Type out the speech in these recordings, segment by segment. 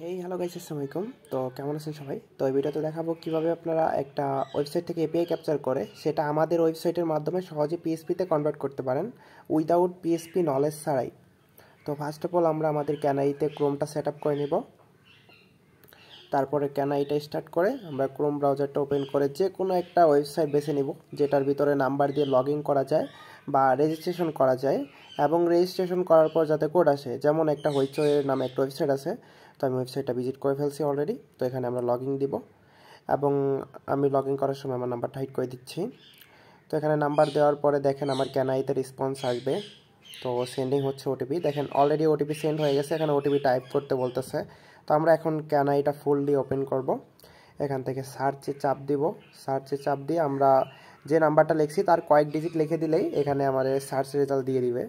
Hey hello guys, আসসালামু আলাইকুম। তো কেমন আছেন সবাই? তো এই ভিডিওতে দেখাবো কিভাবে আপনারা একটা ওয়েবসাইট থেকে এপিআই ক্যাপচার করে সেটা আমাদের ওয়েবসাইটের মাধ্যমে সহজে পিএসপিতে কনভার্ট করতে পারেন উইদাউট পিএসপি নলেজ ছাড়াই। তো ফার্স্ট অফ অল আমরা আমাদের ক্যানাইতে ক্রোমটা সেট আপ করে নেব। তারপরে ক্যানাইটা স্টার্ট করে আমরা ক্রোম ব্রাউজারটা ওপেন করে যে কোনো একটা ওয়েবসাইট বেছে নেব যেটার ভিতরে নাম্বার দিয়ে লগ ইন করা যায় বা রেজিস্ট্রেশন করা যায়, এবং রেজিস্ট্রেশন করার পর যাতে কোড আসে, যেমন একটা হইচয়ের নামে একটা ওয়েবসাইট আছে। তো আমি ওয়েবসাইটটা ভিজিট করে ফেলছি অলরেডি। তো এখানে আমরা লগ ইন দিব এবং আমি লগ ইন করার সময় আমার নাম্বারটা হাইড করে দিচ্ছি। তো এখানে নাম্বার দেওয়ার পরে দেখেন আমার ক্যানাইতে রেসপন্স আসবে। তো সেন্ডিং হচ্ছে ওটিপি, দেখেন অলরেডি ওটিপি সেন্ড হয়ে গেছে, এখানে ওটিপি টাইপ করতে বলতেছে। তো আমরা এখন ক্যানাইটা ফুললি ওপেন করব। এখান থেকে সার্চে চাপ দিব, সার্চে চাপ দিয়ে আমরা যে নাম্বারটা লিখছি তার কয়েক ডিজিট লিখে দিলেই এখানে আমাদের সার্চ রেজাল্ট দিয়ে দিবে।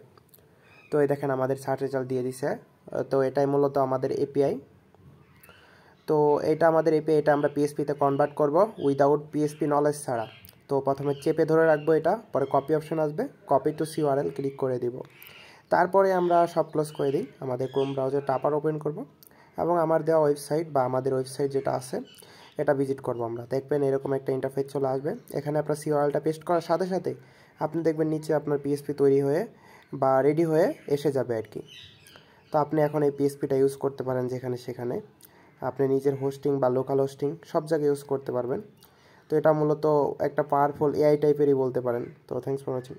তো এই দেখেন আমাদের সার্চ রেজাল্ট দিয়ে দিছে। তো এটাই মূলত আমাদের এপিআই। তো এটা আমাদের এপিআই, এটা আমরা পিএসপিতে কনভার্ট করব উইদাউট পিএসপি নলেজ ছাড়া। তো প্রথমে চেপে ধরে রাখবো এটা, পরে কপি অপশন আসবে, কপি টু সিউআরএল ক্লিক করে দিব। তারপরে আমরা সব ক্লোজ করে দিই, আমাদের ক্রোম ব্রাউজারটা আবার ওপেন করব এবং আমার দেওয়া ওয়েবসাইট বা আমাদের ওয়েবসাইট যেটা আছে এটা ভিজিট করব। আমরা দেখবেন এরকম একটা ইন্টারফেস চলে আসবে। এখানে আপনার সিউআরএলটা পেস্ট করার সাথে সাথে আপনি দেখবেন নিচে আপনার পিএসপি তৈরি হয়ে বা রেডি হয়ে এসে যাবে আর কি। তো আপনি এখন এই পিএসপিটা ইউজ করতে পারেন যেখানে সেখানে, আপনি নিজের হোস্টিং বা লোকাল হোস্টিং সব জায়গায় ইউজ করতে পারবেন। তো এটা মূলত একটা পাওয়ারফুল এআই টাইপেরই বলতে পারেন। তো থ্যাংকস ফর ওয়াচিং।